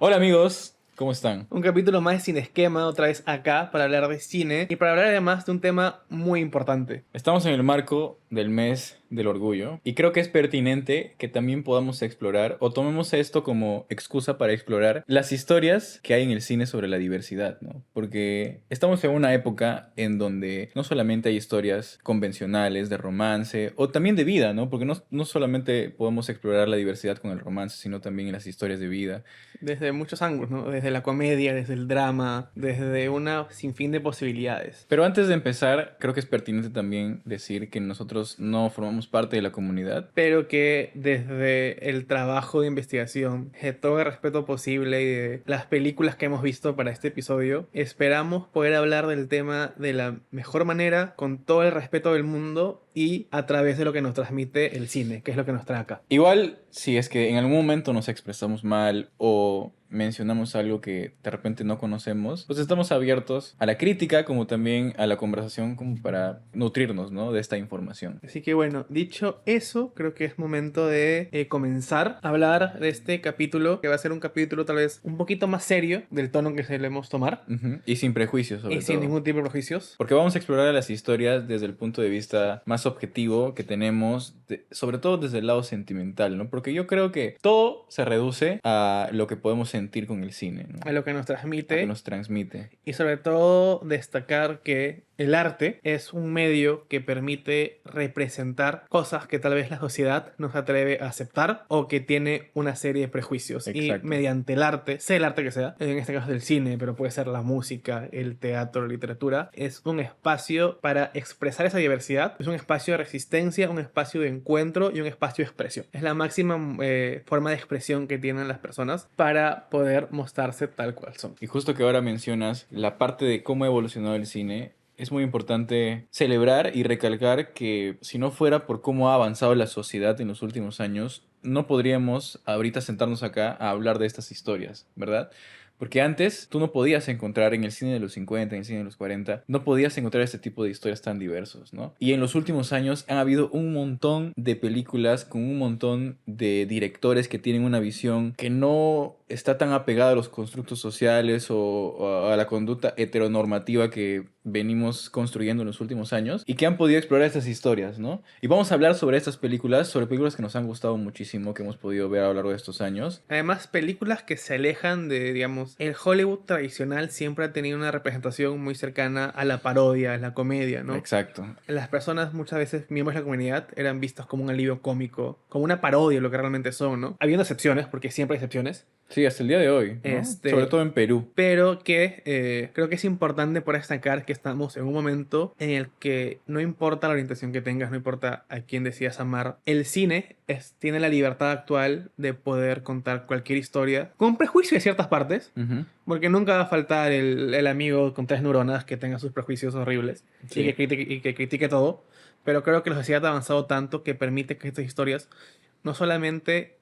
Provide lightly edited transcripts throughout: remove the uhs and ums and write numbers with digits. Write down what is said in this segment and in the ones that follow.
Hola amigos, ¿cómo están? Un capítulo más de Sin Esquema, otra vez acá para hablar de cine y para hablar además de un tema muy importante. Estamos en el marco del mes del orgullo y creo que es pertinente que también podamos explorar o tomemos esto como excusa para explorar las historias que hay en el cine sobre la diversidad, ¿no? Porque estamos en una época en donde no solamente hay historias convencionales de romance o también de vida, ¿no? Porque no solamente podemos explorar la diversidad con el romance, sino también en las historias de vida. Desde muchos ángulos, ¿no? Desde la comedia, desde el drama, desde una sinfín de posibilidades. Pero antes de empezar, creo que es pertinente también decir que nosotros no formamos parte de la comunidad. Pero que desde el trabajo de investigación, de todo el respeto posible y de las películas que hemos visto para este episodio, esperamos poder hablar del tema de la mejor manera, con todo el respeto del mundo y a través de lo que nos transmite el cine, que es lo que nos trae acá. Igual, si es que en algún momento nos expresamos mal o mencionamos algo que de repente no conocemos, pues estamos abiertos a la crítica como también a la conversación como para nutrirnos, ¿no? De esta información. Así que bueno, dicho eso, creo que es momento de comenzar a hablar de este capítulo, que va a ser un capítulo tal vez un poquito más serio del tono que solemos tomar Ujú. Y sin prejuicios, y sobre sin todo. ningún tipo de prejuicios. Porque vamos a explorar las historias desde el punto de vista más objetivo que tenemos, sobre todo desde el lado sentimental, ¿no? Porque yo creo que todo se reduce a lo que podemos sentir con el cine, ¿no? A lo que nos A que transmite nos transmite. y sobre todo destacar que el arte es un medio que permite representar cosas que tal vez la sociedad no se atreve a aceptar o que tiene una serie de prejuicios. Y Exacto. mediante el arte, sea el arte que sea, en este caso del cine, pero puede ser la música, el teatro, la literatura, es un espacio para expresar esa diversidad, es un espacio de resistencia, un espacio de encuentro y un espacio de expresión. Es la máxima forma de expresión que tienen las personas para poder mostrarse tal cual son. Y justo que ahora mencionas la parte de cómo ha evolucionado el cine, es muy importante celebrar y recalcar que si no fuera por cómo ha avanzado la sociedad en los últimos años, no podríamos ahorita sentarnos acá a hablar de estas historias, ¿verdad? Porque antes tú no podías encontrar en el cine de los 50, en el cine de los 40, no podías encontrar este tipo de historias tan diversos, ¿no? Y en los últimos años han habido un montón de películas con un montón de directores que tienen una visión que no está tan apegada a los constructos sociales o a la conducta heteronormativa que venimos construyendo en los últimos años y que han podido explorar estas historias, ¿no? Y vamos a hablar sobre estas películas, sobre películas que nos han gustado muchísimo, que hemos podido ver a lo largo de estos años. Además, películas que se alejan de, digamos, el Hollywood tradicional siempre ha tenido una representación muy cercana a la parodia, a la comedia, ¿no? Exacto. Las personas, muchas veces, miembros de la comunidad, eran vistos como un alivio cómico, como una parodia de lo que realmente son, ¿no? Habiendo excepciones, porque siempre hay excepciones, Sí, hasta el día de hoy, ¿no? Sobre este, todo en Perú. pero que creo que es importante por destacar que estamos en un momento en el que no importa la orientación que tengas, no importa a quién decidas amar, el cine tiene la libertad actual de poder contar cualquier historia con prejuicio de ciertas partes, Ujú. porque nunca va a faltar el amigo con tres neuronas que tenga sus prejuicios horribles Sí. y que critique todo, pero creo que la sociedad ha avanzado tanto que permite que estas historias no solamente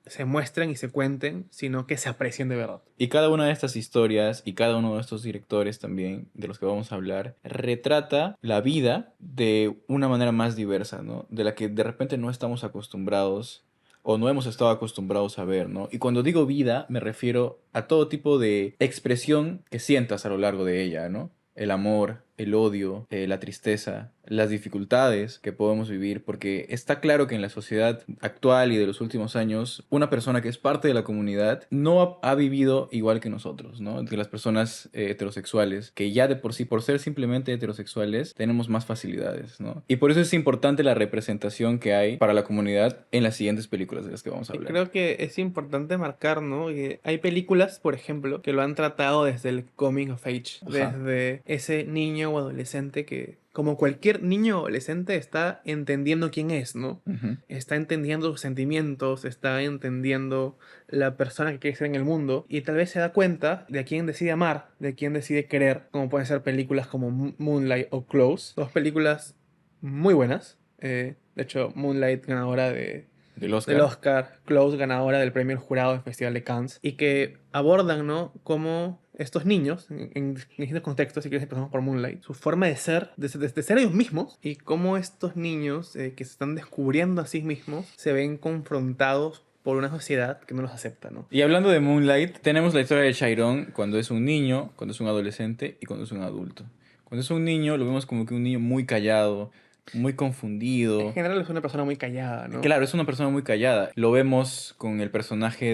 se muestren y se cuenten, sino que se aprecien de verdad. Y cada una de estas historias y cada uno de estos directores también, de los que vamos a hablar, retrata la vida de una manera más diversa, ¿no? De la que de repente no estamos acostumbrados o no hemos estado acostumbrados a ver, ¿no? Y cuando digo vida, me refiero a todo tipo de expresión que sientas a lo largo de ella, ¿no? El amor, el odio, la tristeza, las dificultades que podemos vivir, porque está claro que en la sociedad actual y de los últimos años, una persona que es parte de la comunidad no ha vivido igual que nosotros, ¿no? Que las personas heterosexuales, que ya de por sí, por ser simplemente heterosexuales, tenemos más facilidades, ¿no? Y por eso es importante la representación que hay para la comunidad en las siguientes películas de las que vamos a Y hablar. creo que es importante marcar, ¿no? Que hay películas, por ejemplo, que lo han tratado desde el coming of age, Ajá. desde ese niño o adolescente que, como cualquier niño o adolescente, está entendiendo quién es, ¿no? Ujú. Está entendiendo sus sentimientos, está entendiendo la persona que quiere ser en el mundo y tal vez se da cuenta de a quién decide amar, de quién decide querer, como pueden ser películas como Moonlight o Close, dos películas muy buenas. De hecho, Moonlight ganadora Del del Oscar. Oscar, Close ganadora del premio del jurado del Festival de Cannes, y que abordan, ¿no? Cómo estos niños, en distintos contextos, si quieres empezamos por Moonlight, su forma de ser, de ser ellos mismos, y cómo estos niños que se están descubriendo a sí mismos se ven confrontados por una sociedad que no los acepta, ¿no? Y hablando de Moonlight, tenemos la historia de Chiron cuando es un niño, cuando es un adolescente y cuando es un adulto. Cuando es un niño, lo vemos como que un niño muy callado, muy En confundido. general es una persona muy callada, ¿no? Claro, es una persona muy callada. Lo vemos con el personaje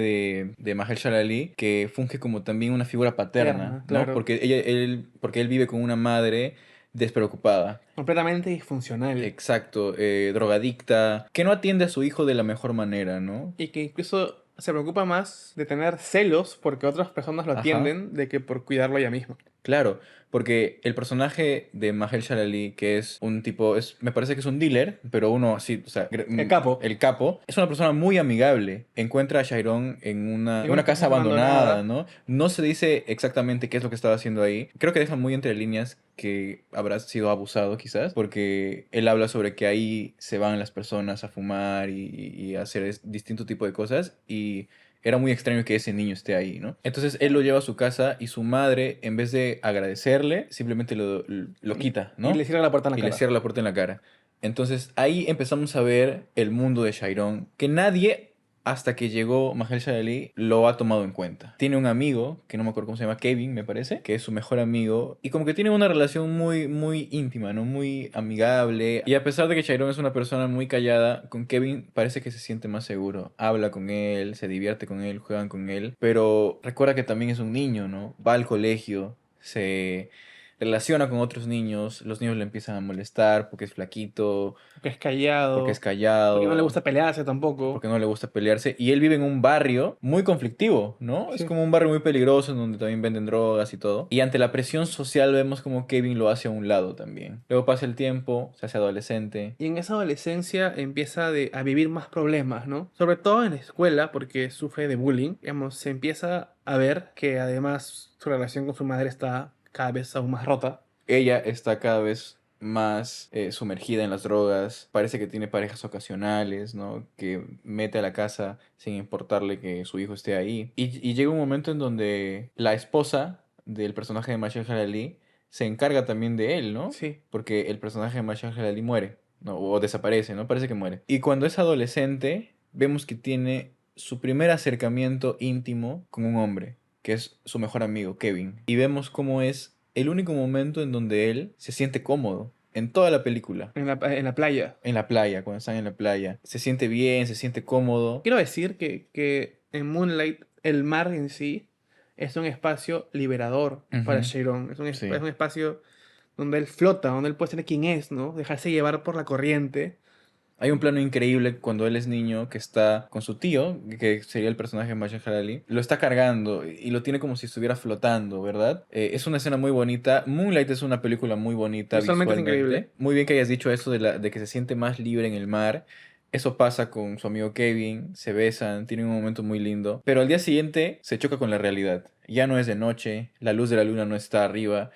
de Mahershala Ali, que funge como también una figura paterna, Tierna, ¿no? claro. Porque él vive con una madre despreocupada. Completamente disfuncional. Exacto, drogadicta, que no atiende a su hijo de la mejor manera, ¿no? Y que incluso se preocupa más de tener celos porque otras personas lo Ajá. atienden de que por cuidarlo ella misma. Claro, porque el personaje de Mahershala Ali, que es un tipo, me parece que es un dealer, pero uno así, o sea, El capo. el capo, es una persona muy amigable. Encuentra a Chiron en En una una casa casa abandonada, abandonada. ¿no? No se dice exactamente qué es lo que estaba haciendo ahí. Creo que dejan muy entre líneas que habrá sido abusado quizás, porque él habla sobre que ahí se van las personas a fumar y a hacer distinto tipo de cosas y era muy extraño que ese niño esté ahí, ¿no? Entonces él lo lleva a su casa y su madre, en vez de agradecerle, simplemente lo quita, Y ¿no? le cierra la puerta en la Y le cara. cierra la puerta en la cara. Entonces ahí empezamos a ver el mundo de Chiron, que nadie, hasta que llegó Mahershala Ali, lo ha tomado en cuenta. Tiene un amigo, que no me acuerdo cómo se llama, Kevin, me parece, que es su mejor amigo, y como que tiene una relación muy, muy íntima, ¿no? Muy amigable. Y a pesar de que Chiron es una persona muy callada, con Kevin parece que se siente más seguro. Habla con él, se divierte con él, juegan con él, pero recuerda que también es un niño, ¿no? Va al colegio, se relaciona con otros niños, los niños le empiezan a molestar porque es flaquito, Porque es porque es callado. Porque no le callado, gusta pelearse tampoco. porque no le gusta pelearse. Y él vive en un barrio muy conflictivo, ¿no? Es Sí. como un barrio muy peligroso en donde también venden drogas y todo. Y ante la presión social vemos como Kevin lo hace a un lado también. Luego pasa el tiempo, se hace adolescente. Y en esa adolescencia empieza a vivir más problemas, ¿no? Sobre todo en la escuela, porque sufre de bullying. Digamos, se empieza a ver que además su relación con su madre está cada vez aún más rota. Ella está cada vez más sumergida en las drogas, parece que tiene parejas ocasionales, ¿no? Que mete a la casa sin importarle que su hijo esté ahí. Y llega un momento en donde la esposa del personaje de Marshall Ali se encarga también de él, ¿no? Sí. Porque el personaje de Marshall Ali muere, ¿no? O desaparece, ¿no? Parece que muere. Y cuando es adolescente, vemos que tiene su primer acercamiento íntimo con un hombre, que es su mejor amigo, Kevin. Y vemos cómo es el único momento en donde él se siente cómodo en toda la película. En la playa. En la playa, cuando están en la playa. Se siente bien, se siente cómodo. Quiero decir que en Moonlight el mar en sí es un espacio liberador para Ujú, Chiron. Es sí. un espacio donde él flota, donde él puede ser quien es, ¿no? Dejarse llevar por la corriente. Hay un plano increíble cuando él es niño que está con su tío, que sería el personaje de Mahershala Ali. Lo está cargando y lo tiene como si estuviera flotando, ¿verdad? Es una escena muy bonita. Moonlight es una película muy bonita Visualmente es increíble. visualmente. Muy bien que hayas dicho eso de que se siente más libre en el mar. Eso pasa con su amigo Kevin, se besan, tienen un momento muy lindo. Pero al día siguiente se choca con la realidad. Ya no es de noche, la luz de la luna no está arriba,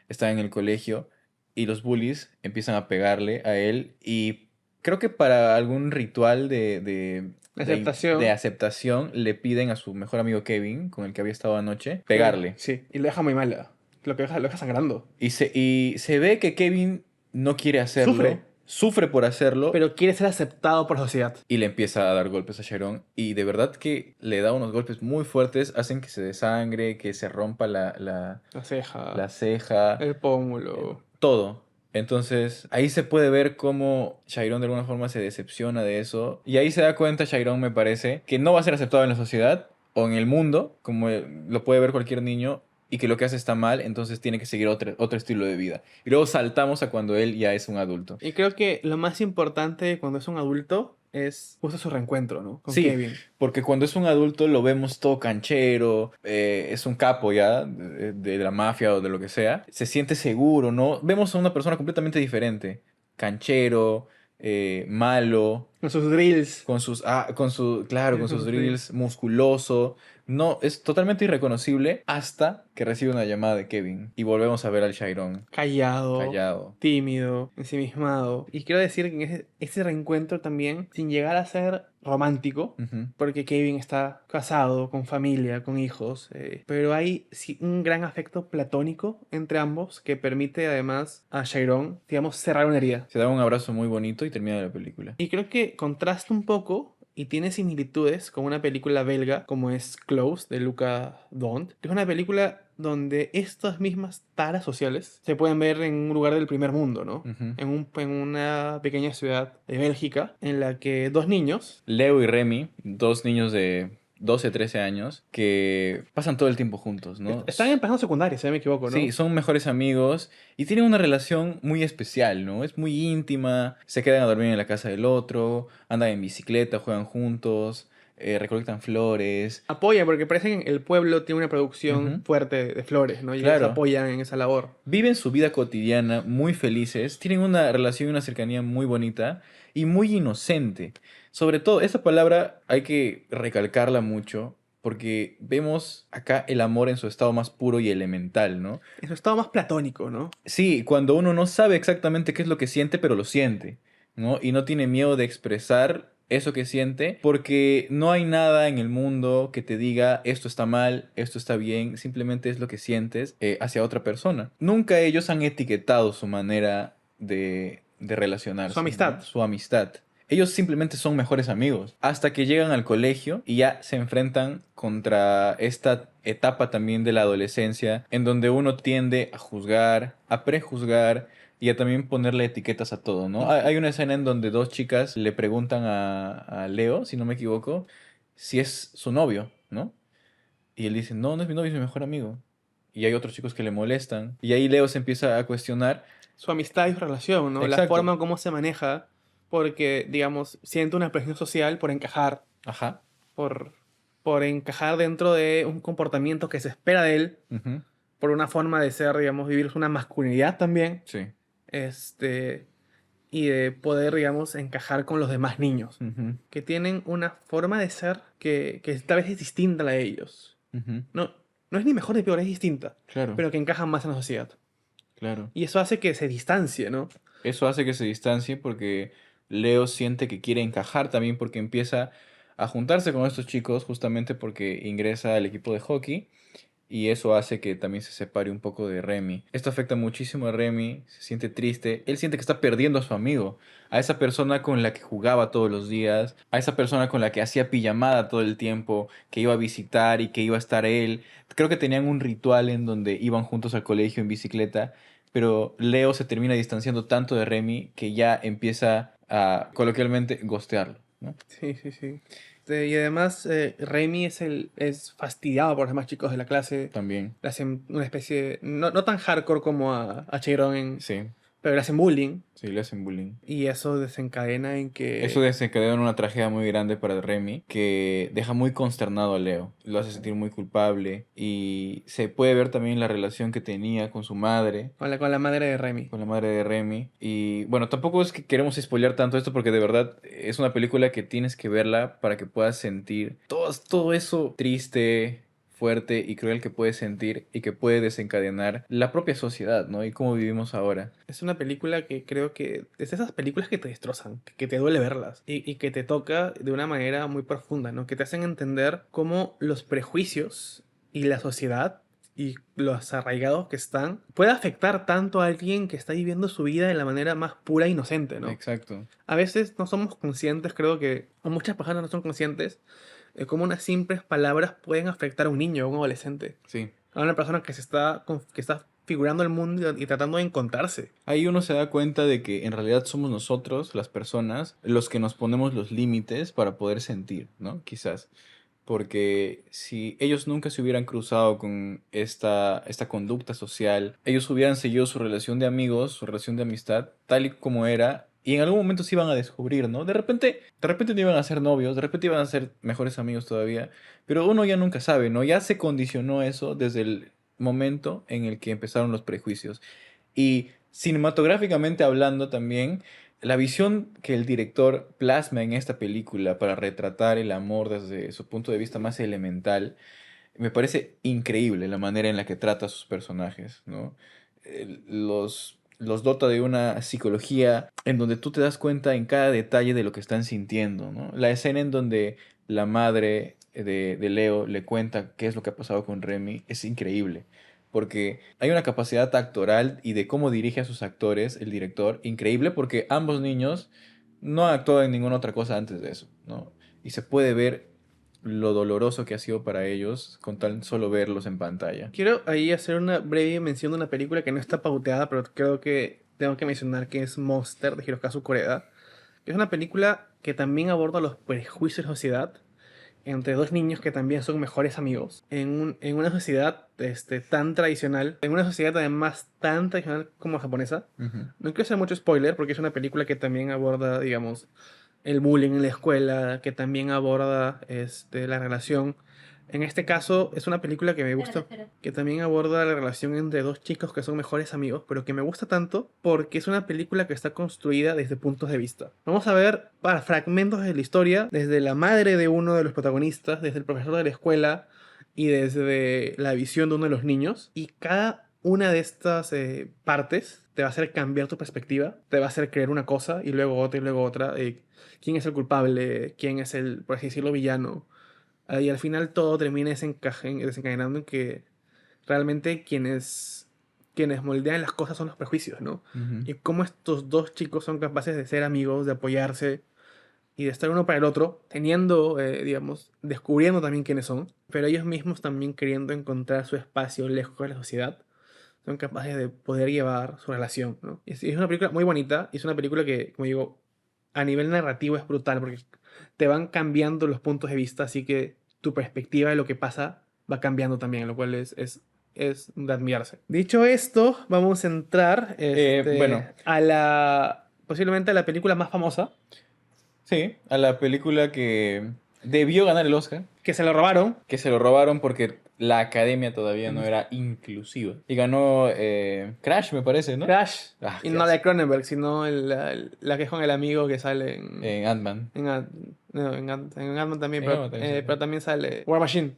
está en el colegio y los bullies empiezan a pegarle a él y creo que para algún ritual de Aceptación. aceptación le piden a su mejor amigo Kevin, con el que había estado anoche, Que, pegarle. sí, y lo deja muy mala. Lo deja sangrando. Y se ve que Kevin no quiere hacerlo, Sufre, sufre por hacerlo pero quiere ser aceptado por la sociedad. y le empieza a dar golpes a Sharon. Y de verdad que le da unos golpes muy fuertes, hacen que se desangre, que se rompa La ceja, la ceja, el pómulo. todo. Entonces, ahí se puede ver cómo Chiron de alguna forma se decepciona de eso. Y ahí se da cuenta Chiron, me parece, que no va a ser aceptado en la sociedad o en el mundo, como lo puede ver cualquier niño, y que lo que hace está mal, entonces tiene que seguir otro estilo de vida. Y luego saltamos a cuando él ya es un adulto. Y creo que lo más importante cuando es un adulto es justo su reencuentro, ¿no? Con Sí, Kevin. porque cuando es un adulto lo vemos todo canchero, es un capo ya de la mafia o de lo que sea. Se siente seguro, ¿no? Vemos a una persona completamente diferente. Canchero, malo, Con sus drills. claro, con Con sus sus drills. drills, musculoso. No, es totalmente irreconocible hasta que recibe una llamada de Kevin y volvemos a ver al Chiron Callado, callado. tímido, ensimismado. Y quiero decir que en ese reencuentro también, sin llegar a ser romántico, Ujú. porque Kevin está casado, con familia, con hijos, pero hay sí, un gran afecto platónico entre ambos que permite además a Chiron, digamos, cerrar una herida. Se da un abrazo muy bonito y termina la película. Y creo que contrasta un poco y tiene similitudes con una película belga como es Close de Luca Dont, que es una película donde estas mismas taras sociales se pueden ver en un lugar del primer mundo, ¿no? Ujú. En una pequeña ciudad de Bélgica en la que dos niños, Leo y Remy, dos niños de 12 13 años, que pasan todo el tiempo juntos, ¿no? están empezando secundaria, si no me equivoco, Sí, ¿no? son mejores amigos y tienen una relación muy especial, ¿no? Es muy íntima, se quedan a dormir en la casa del otro, andan en bicicleta, juegan juntos, recolectan flores. Apoya, porque parece que el pueblo tiene una producción Ujú. fuerte de flores, ¿no? Y ellos Claro, apoyan en esa labor. viven su vida cotidiana muy felices, tienen una relación y una cercanía muy bonita y muy inocente. Sobre todo, esta palabra hay que recalcarla mucho porque vemos acá el amor en su estado más puro y elemental, ¿no? En su estado más platónico, ¿no? Sí, cuando uno no sabe exactamente qué es lo que siente, pero lo siente, ¿no? Y no tiene miedo de expresar eso que siente, porque no hay nada en el mundo que te diga esto está mal, esto está bien, simplemente es lo que sientes hacia otra persona. Nunca ellos han etiquetado su manera de Su relacionarse, ¿no? amistad. Su amistad. Ellos simplemente son mejores amigos, hasta que llegan al colegio y ya se enfrentan contra esta etapa también de la adolescencia, en donde uno tiende a juzgar, a prejuzgar y a también ponerle etiquetas a todo, ¿no? Hay una escena en donde dos chicas le preguntan a Leo, si no me equivoco, si es su novio, ¿no? Y él dice, no, no es mi novio, es mi mejor amigo. Y hay otros chicos que le molestan. Y ahí Leo se empieza a cuestionar. Su amistad y su relación, ¿no? La Exacto. forma en cómo se maneja, porque, digamos, siente una presión social por encajar, Ajá. por, por encajar dentro de un comportamiento que se espera de él, Ujú. por una forma de ser, digamos, vivir una masculinidad también, Sí. este, y de poder, digamos, encajar con los demás niños, Ujú. que tienen una forma de ser que tal vez es distinta a la de ellos. Ujú. No, no es ni mejor ni peor, es distinta, Claro, pero que encajan más en la sociedad. claro. Y eso hace que se distancie, ¿no? Eso hace que se distancie porque Leo siente que quiere encajar también porque empieza a juntarse con estos chicos justamente porque ingresa al equipo de hockey y eso hace que también se separe un poco de Remy. Esto afecta muchísimo a Remy, se siente triste, él siente que está perdiendo a su amigo, a esa persona con la que jugaba todos los días, a esa persona con la que hacía pijamada todo el tiempo, que iba a visitar y que iba a estar él. Creo que tenían un ritual en donde iban juntos al colegio en bicicleta, pero Leo se termina distanciando tanto de Remy que ya empieza a coloquialmente ghostearlo, ¿no? Sí, sí, sí. Y además, Remy es fastidiado por los demás chicos de la clase. También, Le hacen una especie, no tan hardcore como a Chiron, sí, pero le hacen bullying. sí, le hacen bullying. Y eso desencadena en Eso que desencadena en una tragedia muy grande para Remy, que deja muy consternado a Leo, lo hace sentir muy culpable y se puede ver también la relación que tenía con su madre, con la madre de Remy. con la madre de Remy. Y bueno, tampoco es que queremos spoilear tanto esto porque de verdad es una película que tienes que verla para que puedas sentir todo eso triste, fuerte y cruel que puedes sentir y que puede desencadenar la propia sociedad, ¿no? Y cómo vivimos ahora. Es una película que creo que es de esas películas que te destrozan, que te duele verlas y que te toca de una manera muy profunda, ¿no? Que te hacen entender cómo los prejuicios y la sociedad y los arraigados que están puede afectar tanto a alguien que está viviendo su vida de la manera más pura e inocente, ¿no? Exacto. A veces no somos conscientes, creo que, o muchas personas no son conscientes de cómo unas simples palabras pueden afectar a un niño o a un adolescente, Sí. a una persona que está figurando el mundo y tratando de encontrarse. Ahí uno se da cuenta de que en realidad somos nosotros, las personas, los que nos ponemos los límites para poder sentir, ¿no? Quizás. Porque si ellos nunca se hubieran cruzado con esta conducta social, ellos hubieran seguido su relación de amigos, su relación de amistad, tal y como era, y en algún momento se iban a descubrir, ¿no? De repente no iban a ser novios, de repente iban a ser mejores amigos todavía, pero uno ya nunca sabe, ¿no? Ya se condicionó eso desde el momento en el que empezaron los prejuicios. Y cinematográficamente hablando también, la visión que el director plasma en esta película para retratar el amor desde su punto de vista más elemental, me parece increíble la manera en la que trata a sus personajes, ¿no? Los dota de una psicología en donde tú te das cuenta en cada detalle de lo que están sintiendo, ¿no? La escena en donde la madre de Leo le cuenta qué es lo que ha pasado con Remy es increíble, porque hay una capacidad actoral y de cómo dirige a sus actores, el director, increíble, porque ambos niños no han actuado en ninguna otra cosa antes de eso, ¿no? y se puede ver lo doloroso que ha sido para ellos con tan solo verlos en pantalla. Quiero ahí hacer una breve mención de una película que no está pauteada, pero creo que tengo que mencionar, que es Monster, de Hirokazu Koreeda. Que es una película que también aborda los prejuicios de la sociedad entre dos niños que también son mejores amigos en una sociedad tan tradicional, en una sociedad además tan tradicional como japonesa. Ujú. No quiero hacer mucho spoiler porque es una película que también aborda, digamos, el bullying en la escuela, que también aborda la relación. En este caso es una película que me gusta, que también aborda la relación entre dos chicos que son mejores amigos, pero que me gusta tanto porque es una película que está construida desde puntos de vista. Vamos a ver para fragmentos de la historia, desde la madre de uno de los protagonistas, desde el profesor de la escuela y desde la visión de uno de los niños. Y cada una de estas partes te va a hacer cambiar tu perspectiva, te va a hacer creer una cosa y luego otra y luego otra. ¿Quién es el culpable? ¿Quién es el, por así decirlo, villano? Y al final todo termina desencadenando en que realmente quienes moldean las cosas son los prejuicios, ¿no? Ujú. Y cómo estos dos chicos son capaces de ser amigos, de apoyarse y de estar uno para el otro, teniendo, digamos, descubriendo también quiénes son, pero ellos mismos también queriendo encontrar su espacio lejos de la sociedad, son capaces de poder llevar su relación, ¿no? Es una película muy bonita, y es una película que, como digo, a nivel narrativo es brutal, porque te van cambiando los puntos de vista, así que tu perspectiva de lo que pasa va cambiando también, lo cual es de admirarse. Dicho esto, vamos a entrar Bueno, a la, posiblemente a la película más famosa, sí, a la película que debió ganar el Oscar, que se lo robaron. que se lo robaron porque la academia todavía no era inclusiva. Y ganó Crash, me parece, ¿no? Crash, Ah, y qué no la de asco. Cronenberg, sino la que es con el amigo que sale En Ant-Man. no, en Ant-Man también, En Ant-Man también sale. pero también sale War Machine.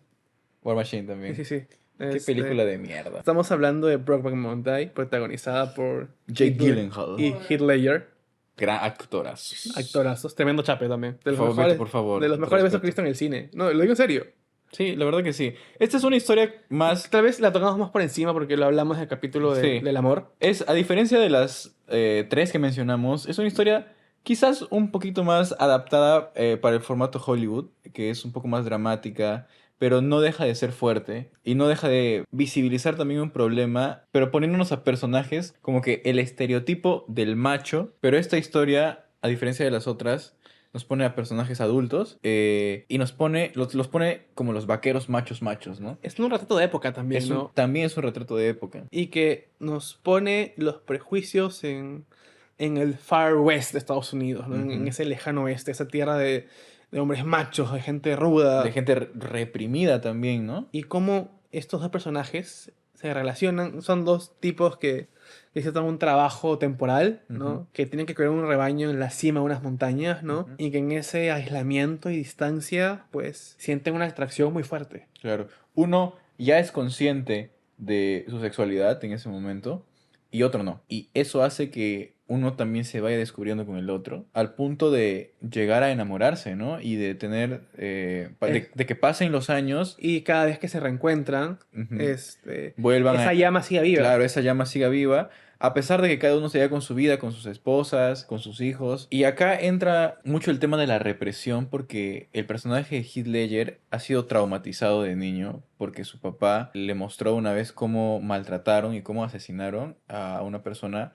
War Machine Sí, sí, también. sí. Qué película de mierda. Estamos hablando de Brokeback Mountain, protagonizada por Jake Heath- Gyllenhaal. y Heath Ledger, Gran actorazos. actorazos, tremendo chape también. De Por los favor, mejores, Beto, por favor. de los mejores besos respeto. que he visto en el cine. No, lo digo en serio. Sí, la verdad que sí. Esta es una historia más... Tal vez la tocamos más por encima porque lo hablamos en el capítulo Sí. del amor. Es, a diferencia de las tres que mencionamos, es una historia quizás un poquito más adaptada para el formato Hollywood, que es un poco más dramática, pero no deja de ser fuerte y no deja de visibilizar también un problema, pero poniéndonos a personajes como que el estereotipo del macho, pero esta historia, a diferencia de las otras, nos pone a personajes adultos y nos pone, los pone como los vaqueros machos machos, ¿no? Es un retrato de época también, ¿no? También es un retrato de época. Y que nos pone los prejuicios en el Far West de Estados Unidos, ¿no? En Ujú. ese lejano oeste, esa tierra de hombres machos, de gente ruda. De gente reprimida también, ¿no? Y cómo estos dos personajes se relacionan. Son dos tipos que necesitan un trabajo temporal, ¿no? Ujú. Que tienen que crear un rebaño en la cima de unas montañas, ¿no? Ujú. Y que en ese aislamiento y distancia, pues, sienten una atracción muy fuerte. Claro. Uno ya es consciente de su sexualidad en ese momento y otro no. Y eso hace que uno también se vaya descubriendo con el otro al punto de llegar a enamorarse, ¿no? Y de tener, de que pasen los años, Y cada vez que se reencuentran, ujú, vuelvan esa a... llama sigue viva. Claro, esa llama siga viva, a pesar de que cada uno se vaya con su vida, con sus esposas, con sus hijos. Y acá entra mucho el tema de la represión, porque el personaje de Heath Ledger ha sido traumatizado de niño, porque su papá le mostró una vez cómo maltrataron y cómo asesinaron a una persona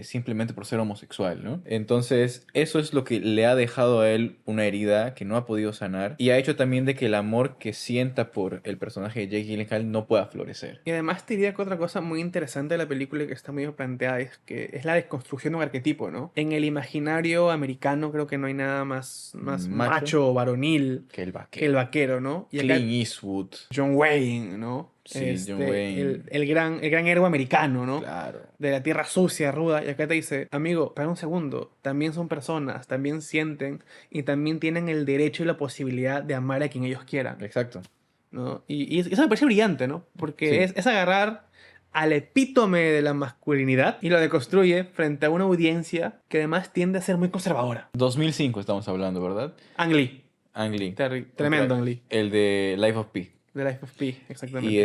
simplemente por ser homosexual, ¿no? Entonces, eso es lo que le ha dejado a él una herida que no ha podido sanar y ha hecho también de que el amor que sienta por el personaje de Jake Gyllenhaal no pueda florecer. Y además te diría que otra cosa muy interesante de la película y que está muy bien planteada es que es la desconstrucción de un arquetipo, ¿no? En el imaginario americano creo que no hay nada más macho o varonil Que el que vaquero. el vaquero, ¿no? Y acá Clint Eastwood. John Wayne, ¿no? Sí, John Wayne. El gran héroe americano, ¿no? Claro. De la tierra sucia, ruda. Y acá te dice, amigo, para un segundo, también son personas, también sienten y también tienen el derecho y la posibilidad de amar a quien ellos quieran, Exacto. ¿no? Y eso me parece brillante, ¿no? Porque Sí. es agarrar al epítome de la masculinidad y lo deconstruye frente a una audiencia que además tiende a ser muy conservadora. 2005 estamos hablando, ¿verdad? Ang Lee. Ang Lee. Tremendo Ang Lee. El de Life of Pi. The Life of Pi, exactamente. Y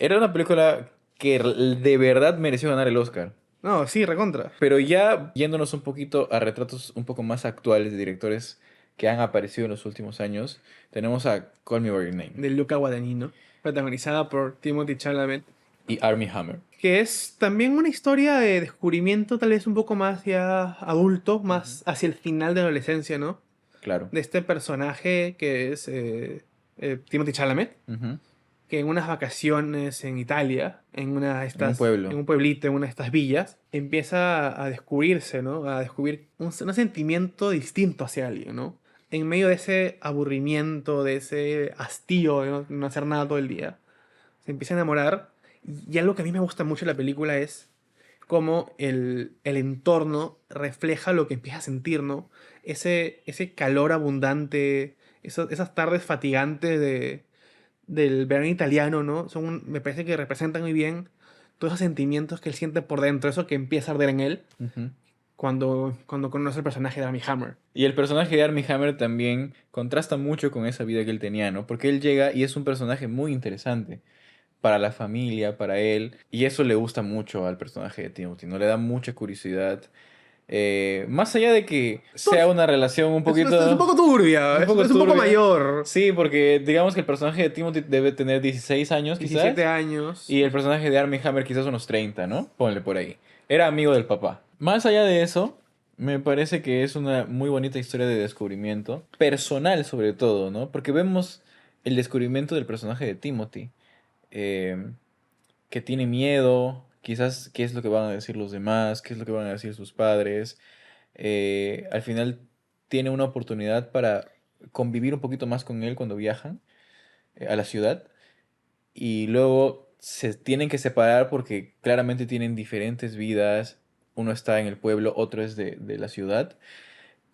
era una película que de verdad mereció ganar el Oscar. No, sí, recontra. Pero ya yéndonos un poquito a retratos un poco más actuales de directores que han aparecido en los últimos años. Tenemos a Call Me By Your Name De Luca Guadagnino, protagonizada por Timothy Chalamet, y Armie Hammer. que es también una historia de descubrimiento tal vez un poco más ya adulto, más hacia el final de la adolescencia, ¿no? Claro. De este personaje que es Timothy Chalamet, Ujú. que en unas vacaciones en Italia, en una de En un pueblo. en un pueblito, en una de estas villas, empieza a descubrirse, ¿no? A descubrir un sentimiento distinto hacia alguien, ¿no? En medio de ese aburrimiento, de ese hastío de no hacer nada todo el día, se empieza a enamorar. Y algo que a mí me gusta mucho de la película es cómo el entorno refleja lo que empieza a sentir, ¿no? Ese calor abundante, esas tardes fatigantes del verano italiano, ¿no? Me parece que representan muy bien todos esos sentimientos que él siente por dentro, eso que empieza a arder en él Ujú. cuando conoce el personaje de Armie Hammer. Y el personaje de Armie Hammer también contrasta mucho con esa vida que él tenía, ¿no? Porque él llega y es un personaje muy interesante para la familia, para él, y eso le gusta mucho al personaje de Timothy, ¿no? Le da mucha curiosidad. Más allá de que sea una relación un poquito... Es un poco turbia, un poco es un poco turbia. mayor. Sí, porque digamos que el personaje de Timothy debe tener 16 años, quizás. 17 años. Y el personaje de Armie Hammer quizás unos 30, ¿no? Ponle por ahí. Era amigo del papá. Más allá de eso, me parece que es una muy bonita historia de descubrimiento. Personal sobre todo, ¿no? Porque vemos el descubrimiento del personaje de Timothy. eh, que tiene miedo, quizás qué es lo que van a decir los demás, qué es lo que van a decir sus padres. Al final tiene una oportunidad para convivir un poquito más con él cuando viajan a la ciudad y luego se tienen que separar porque claramente tienen diferentes vidas. Uno está en el pueblo, otro es de la ciudad.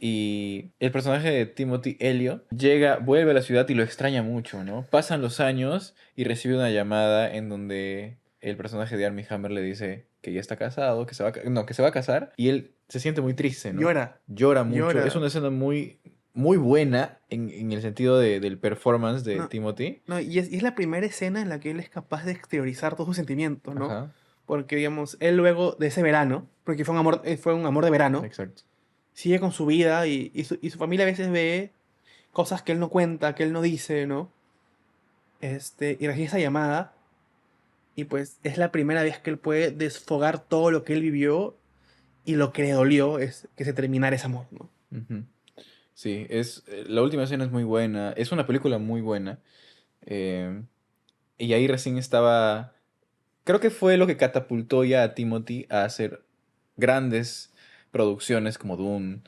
Y el personaje de Timothy Elliot llega, vuelve a la ciudad y lo extraña mucho, ¿no? Pasan los años y recibe una llamada en donde el personaje de Armie Hammer le dice que ya está casado, que se va no, que se va a casar y él se siente muy triste, ¿no? Llora. Llora mucho. Llora. Es una escena muy, muy buena en el sentido del performance de No, Timothy. No, y es la primera escena en la que él es capaz de exteriorizar todos sus sentimientos, ¿no? Ajá, Porque, digamos, él luego de ese verano, porque fue un amor de verano, exacto. sigue con su vida y su familia a veces ve cosas que él no cuenta, que él no dice, ¿no? Y recibe esa llamada y pues es la primera vez que él puede desfogar todo lo que él vivió y lo que le dolió es que se terminara ese amor, ¿no? Ujú. Sí, la última escena es muy buena. Es una película muy buena. eh, y ahí recién estaba. Creo que fue lo que catapultó ya a Timothy a hacer grandes producciones como Dune,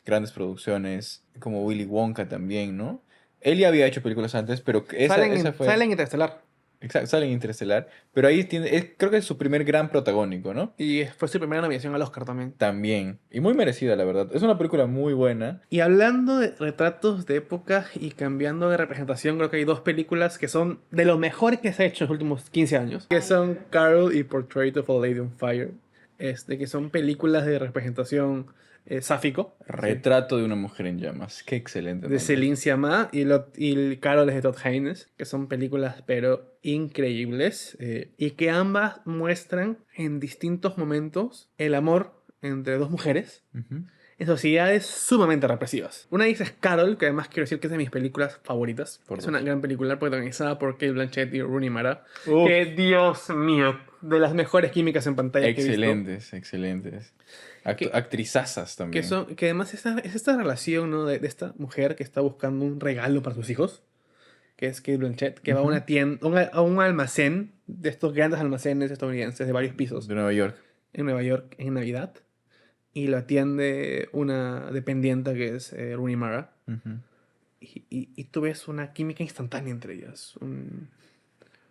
grandes producciones como Willy Wonka también, ¿no? Él ya había hecho películas antes, pero esa fue... Salen Interestelar Exacto, sale en Interestelar. Pero ahí creo que es su primer gran protagónico, ¿no? y fue su primera nominación al Oscar también. También. Y muy merecida, la verdad. Es una película muy buena. Y hablando de retratos de época y cambiando de representación, creo que hay dos películas que son de lo mejor que se ha hecho en los últimos 15 años, que son Carol y Portrait of a Lady on Fire, que son películas de representación sáfico, Retrato de una mujer en llamas. Qué excelente de nombre. Céline Sciamma y Carol es de Todd Haynes, que son películas pero increíbles y que ambas muestran en distintos momentos el amor entre dos mujeres Ujú. en sociedades sumamente represivas. Una de ellas es Carol, que además quiero decir que es de mis películas favoritas. Por Es dos. una gran película protagonizada por Kate Blanchett y Rooney Mara. Uf. Que Dios mío, de las mejores químicas en pantalla que he visto. Excelentes, excelentes. Que- Actrizazas también. Que además es esta relación, ¿no? de esta mujer que está buscando un regalo para sus hijos, que es Kate Blanchett, que va a Ujú. una tienda, a un almacén, de estos grandes almacenes estadounidenses de varios pisos, De Nueva York. en Nueva York en Navidad, y lo atiende una dependienta que es Rooney Mara. Ujú. Y tú ves una química instantánea entre ellas.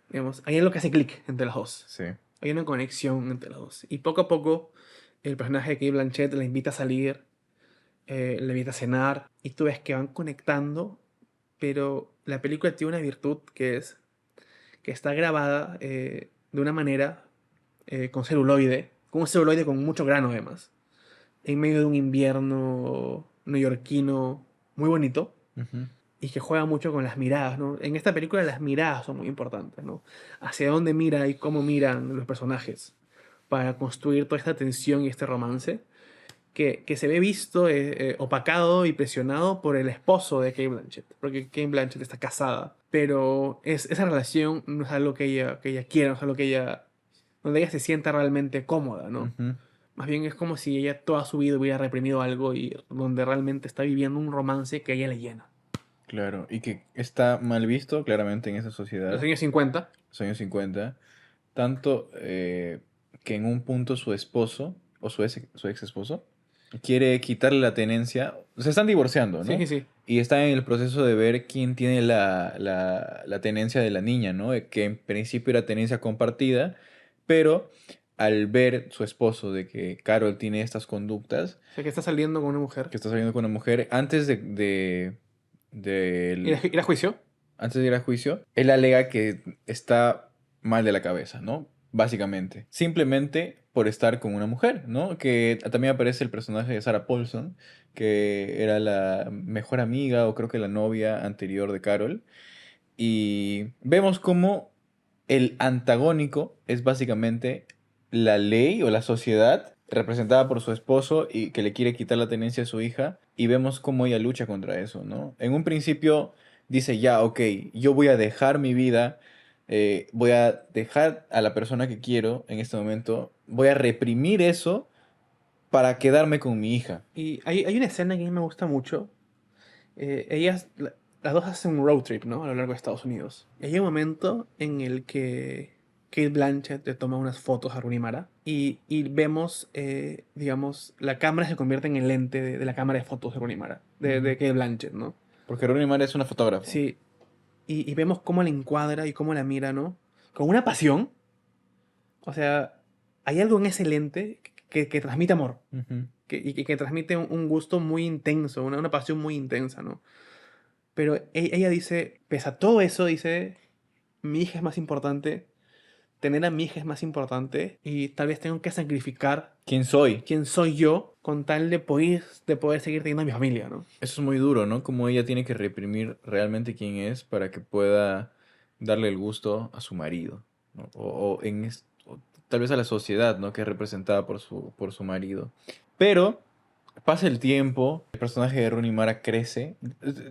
Digamos, hay algo que hace clic entre las dos. Sí. Hay una conexión entre las dos. Y poco a poco, el personaje de Kate Blanchett la invita a salir, le invita a cenar, y tú ves que van conectando, pero la película tiene una virtud que es que está grabada de una manera con celuloide, con un celuloide con mucho grano además, en medio de un invierno neoyorquino muy bonito Ujú. y que juega mucho con las miradas, ¿no? En esta película las miradas son muy importantes, ¿no? Hacia dónde mira y cómo miran los personajes para construir toda esta tensión y este romance. que se ve visto, opacado y presionado por el esposo de Kate Blanchett, porque Kate Blanchett está casada, pero esa relación no es algo que ella quiera, no es algo que ella, donde ella se sienta realmente cómoda, ¿no? Ujú. Más bien es como si ella toda su vida hubiera reprimido algo y donde realmente está viviendo un romance que a ella le llena. Claro, y que está mal visto claramente en esa Los sociedad, años 50. los años 50 tanto que en un punto su esposo, o su ex esposo, quiere quitarle la tenencia, se están divorciando, Sí, ¿no? sí, sí. Y está en el proceso de ver quién tiene la tenencia de la niña, ¿no? Que en principio era tenencia compartida, pero al ver su esposo de que Carol tiene estas conductas, O sea, que está saliendo con una mujer. que está saliendo con una mujer, del Ir a juicio. antes de ir a juicio, él alega que está mal de la cabeza, ¿no? Básicamente. Simplemente por estar con una mujer, ¿no? Que también aparece el personaje de Sarah Paulson, que era la mejor amiga o creo que la novia anterior de Carol. Y vemos cómo el antagónico es básicamente la ley o la sociedad representada por su esposo y que le quiere quitar la tenencia a su hija y vemos cómo ella lucha contra eso, ¿no? En un principio dice, ya, ok, yo voy a dejar mi vida, voy a dejar a la persona que quiero en este momento, voy a reprimir eso para quedarme con mi hija. Y hay una escena que a mí me gusta mucho. Las dos hacen un road trip, ¿no? A lo largo de Estados Unidos. Y hay un momento en el que Kate Blanchett le toma unas fotos a Rooney Mara y vemos, digamos, la cámara se convierte en el lente de la cámara de fotos de Rooney Mara, de Ujú. Kate Blanchett, ¿no? Porque Rooney Mara es una fotógrafa. Sí, y vemos cómo la encuadra y cómo la mira, ¿no? Con una pasión. O sea, hay algo en ese lente que transmite amor. Ujú. Que transmite un gusto muy intenso, una pasión muy intensa, ¿no? Pero ella dice, pese a todo eso, dice, mi hija es más importante, tener a mi hija es más importante y tal vez tengo que sacrificar ¿Quién soy? quién soy yo con tal de poder seguir teniendo a mi familia, ¿no? Eso es muy duro, ¿no? Como ella tiene que reprimir realmente quién es para que pueda darle el gusto a su marido, ¿no? O tal vez a la sociedad, ¿no? Que es representada por su marido. Pero pasa el tiempo, el personaje de Rooney Mara crece,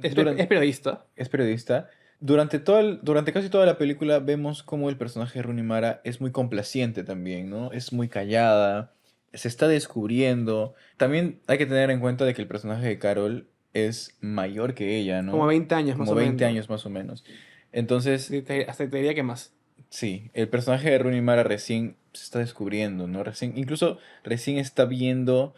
Es periodista. es periodista. Durante casi toda la película vemos cómo el personaje de Rooney Mara es muy complaciente también, ¿no? Es muy callada, se está descubriendo. También hay que tener en cuenta de que el personaje de Carol es mayor que ella, Como ¿no? 20 años más Como o 20 menos. años más o menos. Entonces, Hasta te diría que más. sí, el personaje de Rooney Mara recién se está descubriendo, ¿no? Incluso recién está viendo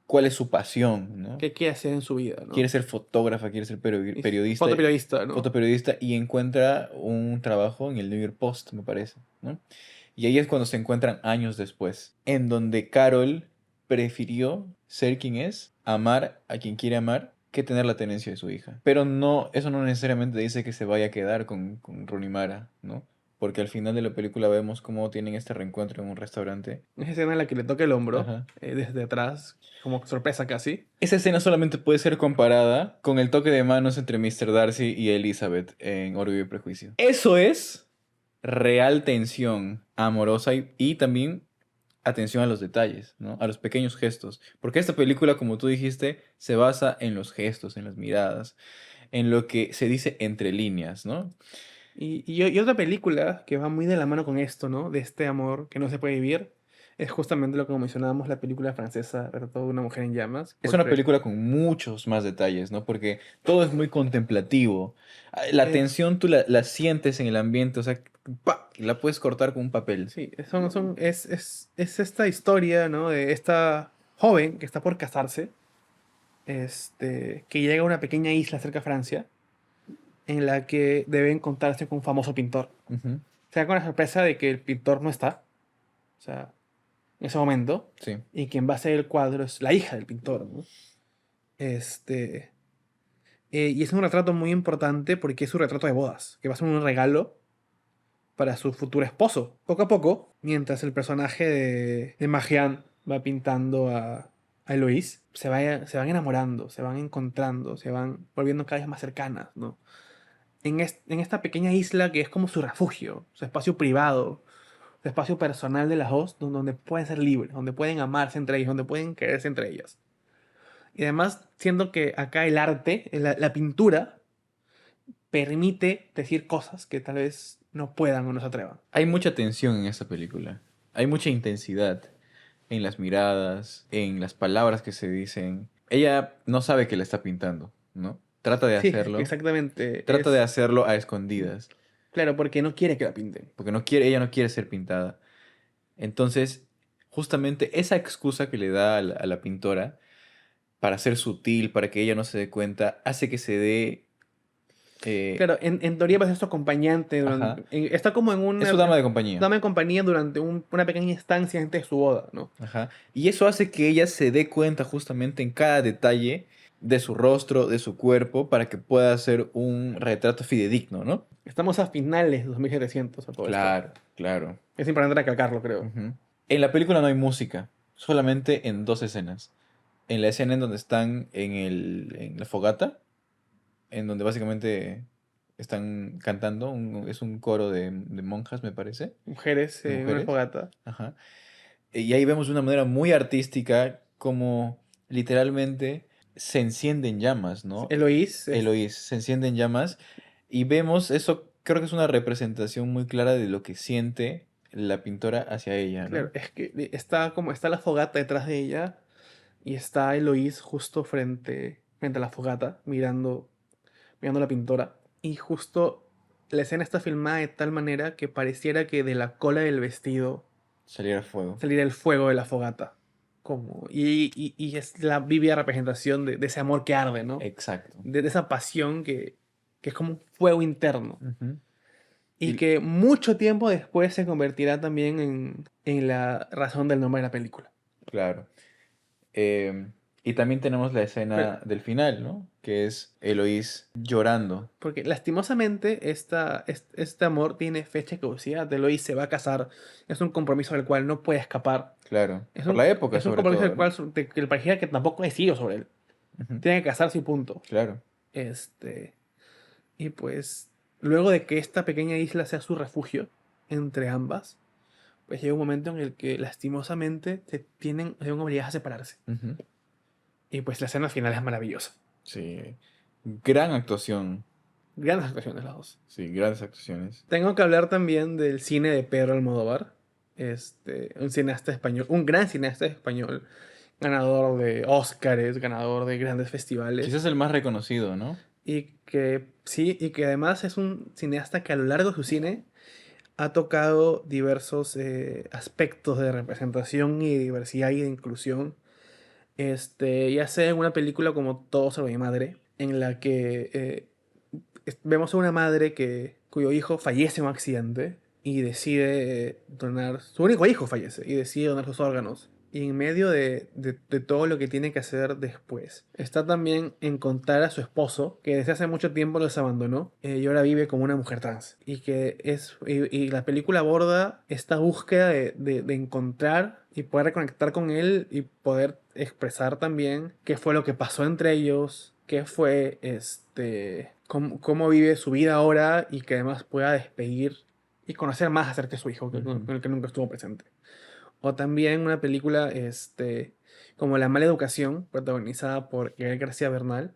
cuál es su pasión, ¿no? ¿Qué quiere hacer en su vida, Quiere no? ser fotógrafa, quiere ser Y periodista, fotoperiodista, ¿no? fotoperiodista y encuentra un trabajo en el New York Post, me parece, ¿no? Y ahí es cuando se encuentran años después, en donde Carol prefirió ser quien es, amar a quien quiere amar, que tener la tenencia de su hija. Pero no, eso no necesariamente dice que se vaya a quedar con Rooney Mara, ¿no? Porque al final de la película vemos cómo tienen este reencuentro en un restaurante. Esa escena en la que le toca el hombro, Ajá. desde atrás, como sorpresa casi. Esa escena solamente puede ser comparada con el toque de manos entre Mr. Darcy y Elizabeth en Orgullo y Prejuicio. Eso es real tensión amorosa y también atención a los detalles, ¿no? A los pequeños gestos. Porque esta película, como tú dijiste, se basa en los gestos, en las miradas, en lo que se dice entre líneas, ¿no? Y otra película que va muy de la mano con esto, ¿no? De este amor que no se puede vivir, es justamente lo que mencionábamos, la película francesa Retrato de una mujer en llamas. Es una Portrait. película con muchos más detalles, ¿no? Porque todo es muy contemplativo. La Eh, tensión tú la sientes en el ambiente, o sea, ¡pa! La puedes cortar con un papel. sí, es esta historia, ¿no? De esta joven que está por casarse, que llega a una pequeña isla cerca de Francia, en la que debe encontrarse con un famoso pintor. Ujú. Se da con la sorpresa de que el pintor no está, o sea, en ese momento, Sí. y quien va a hacer el cuadro es la hija del pintor, ¿no? Este, y es un retrato muy importante porque es su retrato de bodas, que va a ser un regalo para su futuro esposo. Poco a poco, mientras el personaje de Magian va pintando a Eloise, se van enamorando, se van encontrando, se van volviendo cada vez más cercanas, ¿no? En esta pequeña isla que es como su refugio, su espacio privado, su espacio personal de las dos, donde pueden ser libres, donde pueden amarse entre ellos, donde pueden quererse entre ellas. Y además, siento que acá el arte, la pintura, permite decir cosas que tal vez no puedan o no se atrevan. Hay mucha tensión en esta película. Hay mucha intensidad en las miradas, en las palabras que se dicen. Ella no sabe que la está pintando, ¿no? Trata de Sí, hacerlo. exactamente. Trata de hacerlo a escondidas, Claro, porque no quiere que la pinten. porque ella no quiere ser pintada. Entonces, justamente esa excusa que le da a la pintora para ser sutil, para que ella no se dé cuenta, hace que se dé... Claro, en teoría va a ser su acompañante. ajá. Está como en Es una su dama de compañía. dama de compañía durante una pequeña instancia antes de su boda, ¿no? Ajá. Y eso hace que ella se dé cuenta justamente en cada detalle de su rostro, de su cuerpo, para que pueda hacer un retrato fidedigno, ¿no? Estamos a finales de 2700 a todo esto. Claro, claro. Es importante recalcarlo, creo. Ujú. En la película no hay música, solamente en dos escenas. En la escena en donde están en la fogata, en donde básicamente están cantando, es un coro de monjas, me parece, Mujeres de en una mujeres. fogata. Ajá. Y ahí vemos de una manera muy artística como literalmente se encienden llamas, ¿no? Eloís, Eloís, se encienden llamas y vemos eso, creo que es una representación muy clara de lo que siente la pintora hacia ella, claro, ¿no? es que está la fogata detrás de ella y está Eloís justo frente a la fogata, mirando a la pintora. Y justo la escena está filmada de tal manera que pareciera que de la cola del vestido Salir a fuego. saliera el fuego de la fogata. Y es la vívida representación de ese amor que arde, ¿no? Exacto. De esa pasión que es como un fuego interno. Ujú. Y Y que mucho tiempo después se convertirá también en la razón del nombre de la película. claro. Y también tenemos la Pero, escena del final, ¿no? Que es Eloís llorando. porque lastimosamente este amor tiene fecha de caducidad. Eloís se va a casar. Es un compromiso del cual no puede escapar. Claro. Es Por un, la época, es un sobre compromiso del todo, cual ¿no? que le pareciera que tampoco ha decidido sobre él. Ujú. Tiene que casarse y punto. Claro. Este, y pues, luego de que esta pequeña isla sea su refugio entre ambas, pues llega un momento en el que lastimosamente se ven obligadas a separarse. Ujú. Y pues la escena final es maravillosa. Sí. Gran actuación. Grandes actuaciones las dos. Sí, grandes actuaciones. Tengo que hablar también del cine de Pedro Almodóvar. Un cineasta español, un gran cineasta español, ganador de Óscares, ganador de grandes festivales. Quizás el más reconocido, ¿no? Y que sí, y que además es un cineasta que a lo largo de su cine ha tocado diversos aspectos de representación y diversidad y de inclusión. Ya sea en una película como Todo sobre mi madre, en la que vemos a una madre cuyo hijo fallece en un accidente y decide donar, su único hijo fallece y decide donar sus órganos. Y en medio de todo lo que tiene que hacer después, está también encontrar a su esposo, que desde hace mucho tiempo los abandonó y ahora vive como una mujer trans. Y la película aborda esta búsqueda de encontrar y poder reconectar con él y poder expresar también qué fue lo que pasó entre ellos, qué fue cómo vive su vida ahora y que además pueda despedir y conocer más acerca de su hijo Ujú. con el que nunca estuvo presente. O también una película como La mala educación, protagonizada por Gael García Bernal,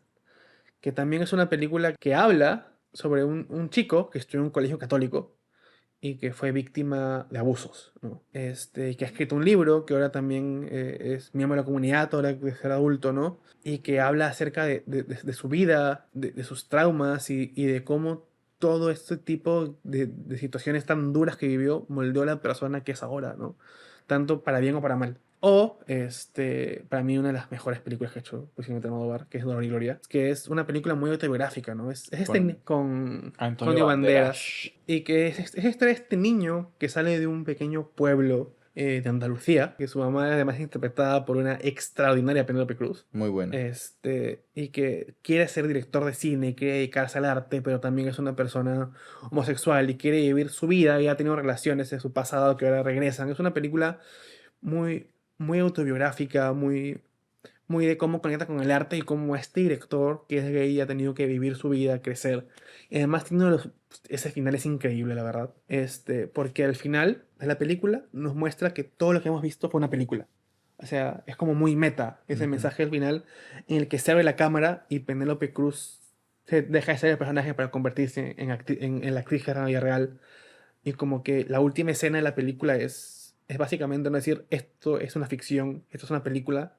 que también es una película que habla sobre un chico que estudió en un colegio católico y que fue víctima de abusos, ¿no? Que ha escrito un libro, que ahora también es miembro de la comunidad, ahora que es adulto, ¿no? Y que habla acerca de su vida, de sus traumas y de cómo todo este tipo de situaciones tan duras que vivió moldeó a la persona que es ahora, ¿no? Tanto para bien o para mal. O, para mí, una de las mejores películas que ha hecho Luis Almodóvar, que es Dolor y Gloria, que es una película muy autobiográfica, ¿no? Con Con Antonio Antonio Banderas, Banderas. y que es historia de este niño que sale de un pequeño pueblo de Andalucía, que su mamá además es interpretada por una extraordinaria Penélope Cruz. Muy buena. Y que quiere ser director de cine, quiere dedicarse al arte, pero también es una persona homosexual y quiere vivir su vida y ha tenido relaciones en su pasado que ahora regresan. Es una película muy, muy autobiográfica, muy, muy de cómo conecta con el arte y cómo este director, que es gay, ha tenido que vivir su vida, crecer. Y además tiene ese final es increíble, la verdad. Porque al final de la película nos muestra que todo lo que hemos visto fue una película. O sea, es como muy meta ese Ujú. mensaje al final en el que se abre la cámara y Penélope Cruz se deja de ser el personaje para convertirse en la actriz que era en la vida real. Y como que la última escena de la película es básicamente no decir esto es una ficción, esto es una película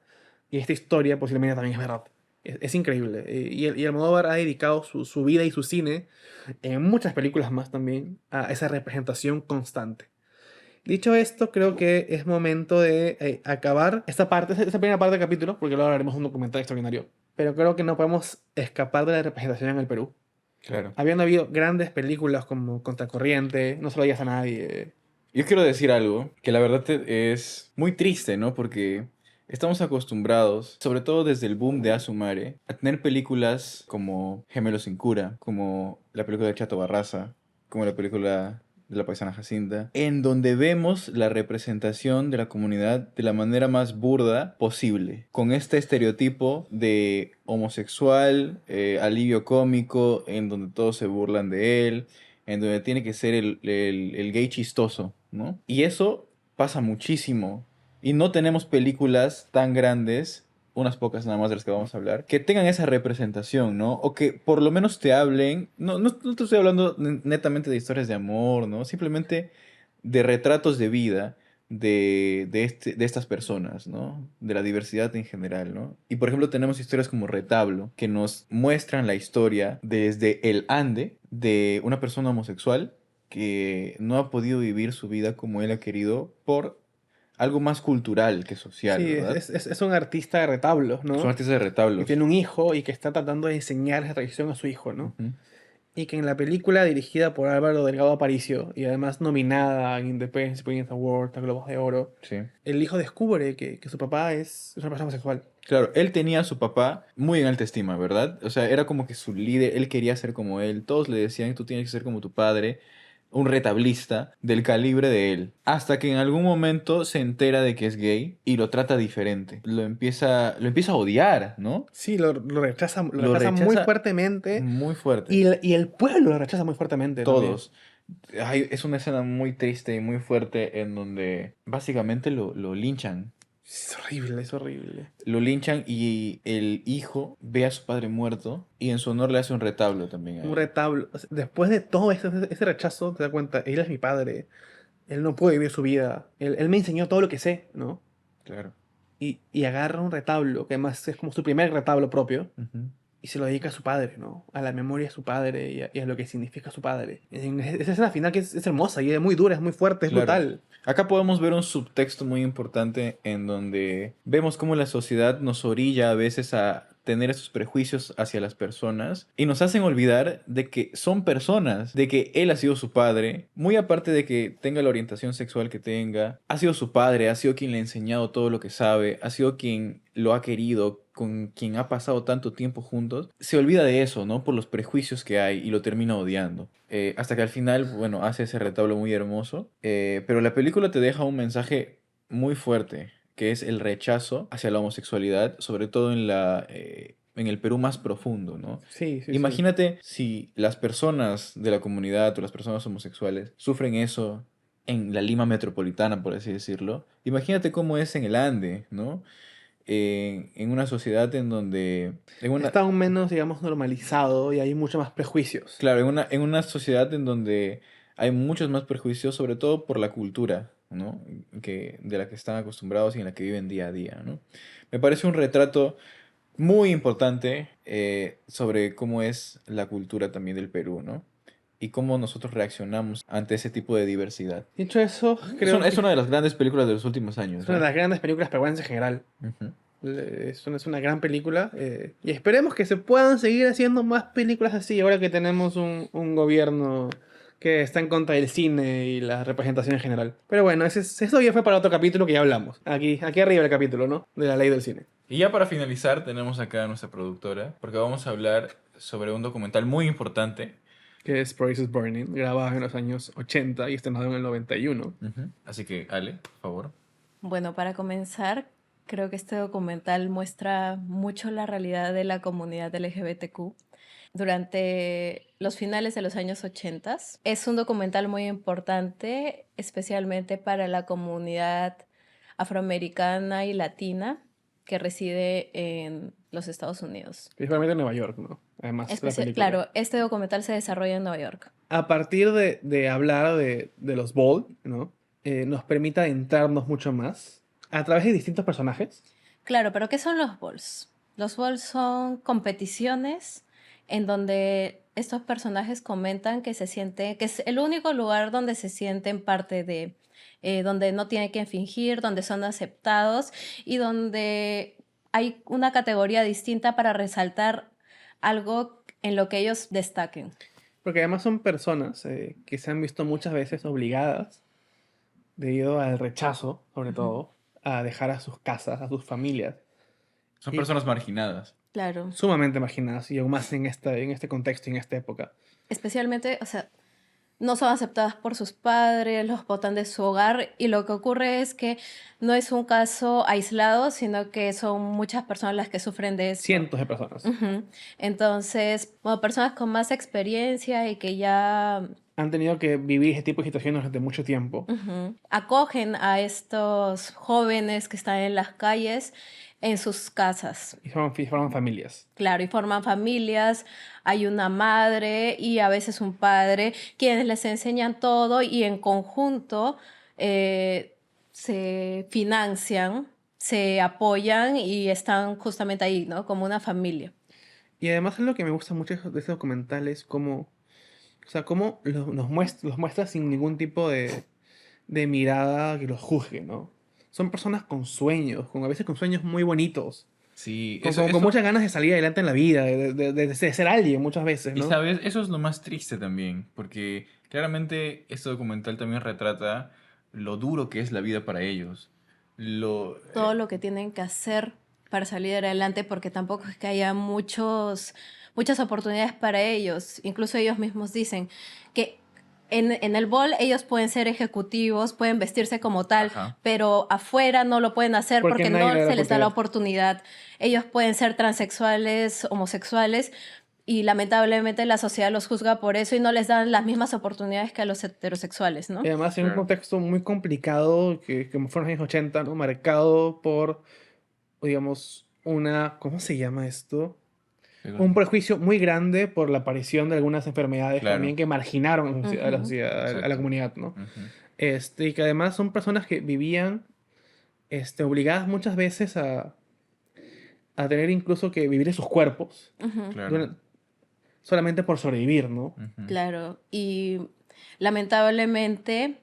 y esta historia posiblemente también es verdad. Es increíble. Y Almodóvar ha dedicado su vida y su cine, en muchas películas más también, a esa representación constante. Dicho esto, creo que es momento de acabar esta parte, esta primera parte del capítulo, porque luego hablaremos de un documental extraordinario. Pero creo que no podemos escapar de la representación en el Perú. Claro. Habiendo habido grandes películas como Contracorriente, No se lo digas a nadie. Yo quiero decir algo que la verdad es muy triste, ¿no? Porque estamos acostumbrados, sobre todo desde el boom de Asumare, a tener películas como Gemelos sin cura, como la película de Chato Barraza, como la película de La Paisana Jacinta, en donde vemos la representación de la comunidad de la manera más burda posible, con este estereotipo de homosexual, alivio cómico, en donde todos se burlan de él, en donde tiene que ser el gay chistoso, ¿no? Y eso pasa muchísimo. Y no tenemos películas tan grandes, unas pocas nada más de las que vamos a hablar, que tengan esa representación, ¿no? O que por lo menos te hablen, no te estoy hablando netamente de historias de amor, ¿no? Simplemente de retratos de vida de estas personas, ¿no? De la diversidad en general, ¿no? Y por ejemplo tenemos historias como Retablo, que nos muestran la historia desde el ande de una persona homosexual que no ha podido vivir su vida como él ha querido por algo más cultural que social, Sí, ¿verdad? es un artista de retablos, Es un ¿no? artista de Que retablos. tiene un hijo y que está tratando de enseñar esa tradición a su hijo, ¿no? Ujú. Y que en la película dirigida por Álvaro Delgado Aparicio y además nominada en Independent Spirit Award, a Globos de Oro, Sí. el hijo descubre que su papá es una persona homosexual. Claro, él tenía a su papá muy en alta estima, ¿verdad? O sea, era como que su líder, él quería ser como él, todos le decían, tú tienes que ser como tu padre, un retablista del calibre de él. Hasta que en algún momento se entera de que es gay y lo trata diferente. Lo empieza a odiar, ¿no? Sí, lo Lo rechaza muy rechaza fuertemente muy fuerte. y el pueblo lo rechaza muy fuertemente también. Todos. Es una escena muy triste y muy fuerte en donde básicamente lo linchan. Es horrible, es horrible. Lo linchan y el hijo ve a su padre muerto y en su honor le hace un retablo también a Un él. retablo. O sea, después de todo ese rechazo, te das cuenta, él es mi padre, él no puede vivir su vida, él me enseñó todo lo que sé, ¿no? Claro. Y agarra un retablo, que además es como su primer retablo propio, Ujú. y se lo dedica a su padre, ¿no? A la memoria de su padre y a lo que significa su padre. Esa escena final que es hermosa y es muy dura, es muy fuerte, es Claro. brutal. Acá podemos ver un subtexto muy importante en donde vemos cómo la sociedad nos orilla a veces a tener esos prejuicios hacia las personas y nos hacen olvidar de que son personas, de que él ha sido su padre, muy aparte de que tenga la orientación sexual que tenga, ha sido su padre, ha sido quien le ha enseñado todo lo que sabe, ha sido quien lo ha querido, con quien ha pasado tanto tiempo juntos, se olvida de eso, ¿no? Por los prejuicios que hay y lo termina odiando. Hasta que al final, bueno, hace ese retablo muy hermoso. Pero la película te deja un mensaje muy fuerte, que es el rechazo hacia la homosexualidad, sobre todo en el Perú más profundo, ¿no? Sí, sí, sí. Imagínate si las personas de la comunidad o las personas homosexuales sufren eso en la Lima metropolitana, por así decirlo. Imagínate cómo es en el Ande, ¿no? En una sociedad en donde, Está aún menos, digamos, normalizado y hay mucho más prejuicios. claro, en una sociedad en donde hay muchos más prejuicios, sobre todo por la cultura, ¿no? De la que están acostumbrados y en la que viven día a día, ¿no? Me parece un retrato muy importante sobre cómo es la cultura también del Perú, ¿no? Y cómo nosotros reaccionamos ante ese tipo de diversidad. Dicho eso, Es creo una, que es una de las grandes películas de los últimos es años, una de ¿eh? las grandes películas peruanas en general. Ujú. Es una gran película y esperemos que se puedan seguir haciendo más películas así ahora que tenemos un gobierno que está en contra del cine y la representación en general. Pero bueno, eso ya fue para otro capítulo que ya hablamos. Aquí arriba el capítulo, ¿no? De la ley del cine. Y ya para finalizar, tenemos acá a nuestra productora, porque vamos a hablar sobre un documental muy importante. Que es Paris is Burning, grabado en los años 80 y estrenado en el 91. Ujú. Así que, Ale, por favor. Bueno, para comenzar, Creo que este documental muestra mucho la realidad de la comunidad LGBTQ durante los finales de los años 80. Es un documental muy importante, especialmente para la comunidad afroamericana y latina que reside en los Estados Unidos. Principalmente en Nueva York, ¿no? Además, la película. Claro, este documental se desarrolla en Nueva York. A partir de hablar de los Ball, ¿no? Nos permite adentrarnos mucho más a través de distintos personajes. Claro, pero ¿qué son los balls? Los balls son competiciones en donde estos personajes comentan que se siente, que es el único lugar donde se sienten parte de, donde no tienen que fingir, donde son aceptados y donde hay una categoría distinta para resaltar algo en lo que ellos destaquen. Porque además son personas que se han visto muchas veces obligadas, debido al rechazo, sobre todo, a dejar a sus casas, a sus familias. Son Y- personas marginadas. Claro. Sumamente marginadas, y aún más en este contexto y en esta época. Especialmente, o sea, no son aceptadas por sus padres, los botan de su hogar y lo que ocurre es que no es un caso aislado, sino que son muchas personas las que sufren de esto. Cientos de personas Ujú. Entonces, bueno, personas con más experiencia y que ya han tenido que vivir ese tipo de situaciones durante mucho tiempo. acogen a estos jóvenes que están en las calles en sus casas. Y forman familias. Claro, y forman familias, hay una madre y a veces un padre, quienes les enseñan todo y en conjunto se financian, se apoyan y están justamente ahí, ¿no? Como una familia. Y además lo que me gusta mucho de este documental es cómo, o sea, cómo los muestra sin ningún tipo de mirada que los juzgue, ¿no? Son personas con sueños, a veces con sueños muy bonitos, Sí, con muchas ganas de salir adelante en la vida, de ser alguien muchas veces, Y ¿no? sabes, eso es lo más triste también, porque claramente este documental también retrata lo duro que es la vida para ellos. Todo lo que tienen que hacer para salir adelante, porque tampoco es que haya muchas oportunidades para ellos. Incluso ellos mismos dicen que en el bol ellos pueden ser ejecutivos, pueden vestirse como tal, Ajá. pero afuera no lo pueden hacer Porque porque nadie no le da la se les da la oportunidad. oportunidad. Ellos pueden ser transexuales, homosexuales, y lamentablemente la sociedad los juzga por eso y no les dan las mismas oportunidades que a los heterosexuales, ¿no? Y además en un Claro. contexto muy complicado, que como fueron los años 80, ¿no? Marcado por, digamos, ¿cómo se llama esto? Un prejuicio muy grande por la aparición de algunas enfermedades Claro. también que marginaron a la Ujú. sociedad, a la Exacto. comunidad, ¿no? Ujú. Y que además son personas que vivían obligadas muchas veces a tener incluso que vivir en sus cuerpos Ujú. Claro. solamente por sobrevivir, ¿no? Ujú. Claro, y lamentablemente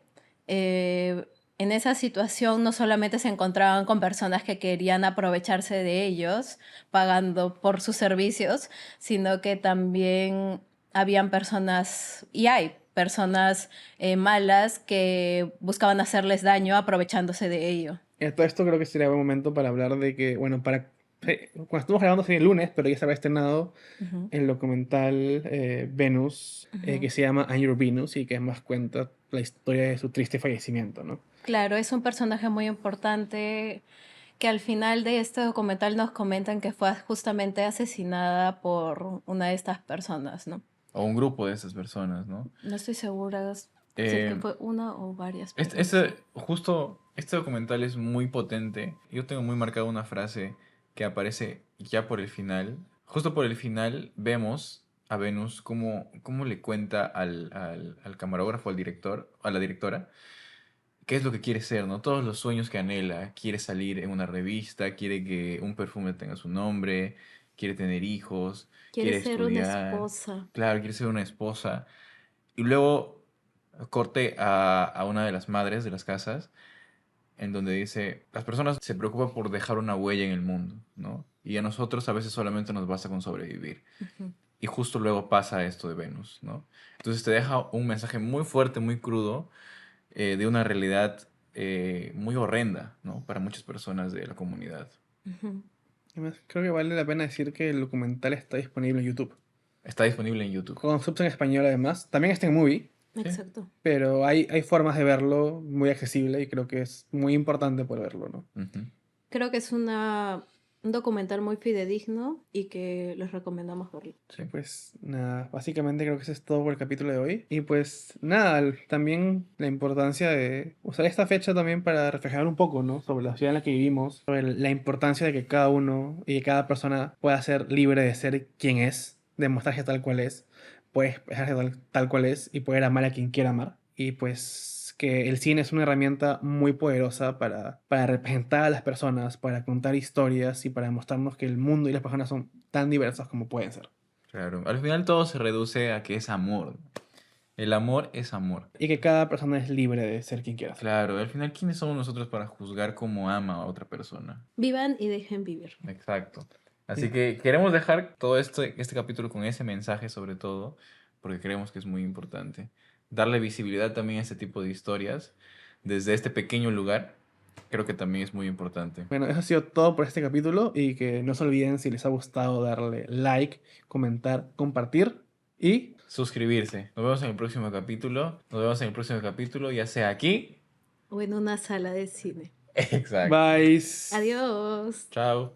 en esa situación no solamente se encontraban con personas que querían aprovecharse de ellos pagando por sus servicios, sino que también habían personas, y hay personas malas que buscaban hacerles daño aprovechándose de ello. Y todo esto creo que sería buen momento para hablar de que, bueno, cuando estamos grabando sería el lunes, pero ya se habrá estrenado Ujú, el documental Venus, ujú. que se llama I'm Your Venus y que además cuenta la historia de su triste fallecimiento, ¿no? Claro, es un personaje muy importante que al final de este documental nos comentan que fue justamente asesinada por una de estas personas, ¿no? O un grupo de esas personas, ¿no? No estoy segura si es que Eh, fue una o varias Este, personas. justo este documental es muy potente. Yo tengo muy marcada una frase que aparece ya por el final. Justo por el final vemos a Venus cómo le cuenta al camarógrafo, al director, a la directora, qué es lo que quiere ser, ¿no? Todos los sueños que anhela. Quiere salir en una revista, quiere que un perfume tenga su nombre, quiere tener hijos, Quiere quiere ser una estudiar. esposa. Claro, quiere ser una esposa. Y luego corte a una de las madres de las casas, en donde dice, las personas se preocupan por dejar una huella en el mundo, ¿no? Y a nosotros a veces solamente nos basta con sobrevivir. Ujú, Y justo luego pasa esto de Venus, ¿no? Entonces te deja un mensaje muy fuerte, muy crudo, de una realidad muy horrenda, ¿no? Para muchas personas de la comunidad. ujú. Además, creo que vale la pena decir que el documental está disponible en YouTube. Está disponible en YouTube. Con subs en español además. También está en Movie, Sí. Exacto. pero hay formas de verlo muy accesible y creo que es muy importante poder verlo, ¿no? Ujú. Creo que es un documental muy fidedigno y que les recomendamos verlo. Sí. Pues nada, básicamente creo que eso es todo por el capítulo de hoy. Y pues nada, también la importancia de usar esta fecha también para reflejar un poco, ¿no? Sobre la ciudad en la que vivimos, sobre la importancia de que cada uno y que cada persona pueda ser libre de ser quien es, de mostrarse tal cual es, puede expresarse tal cual es y poder amar a quien quiera amar. Y pues que el cine es una herramienta muy poderosa para representar a las personas, para contar historias y para mostrarnos que el mundo y las personas son tan diversas como pueden ser. Claro, al final todo se reduce a que es amor. El amor es amor. Y que cada persona es libre de ser quien quiera ser. Claro, al final, ¿quiénes somos nosotros para juzgar cómo ama a otra persona? Vivan y dejen vivir. Exacto. Así Sí. que queremos dejar todo este capítulo con ese mensaje sobre todo, porque creemos que es muy importante. Darle visibilidad también a este tipo de historias desde este pequeño lugar, creo que también es muy importante. Bueno, eso ha sido todo por este capítulo y que no se olviden si les ha gustado darle like, comentar, compartir y Suscribirse. Nos vemos en el próximo capítulo. Nos vemos en el próximo capítulo, ya sea aquí. O en una sala de cine. Exacto. bye. Adiós. Chao.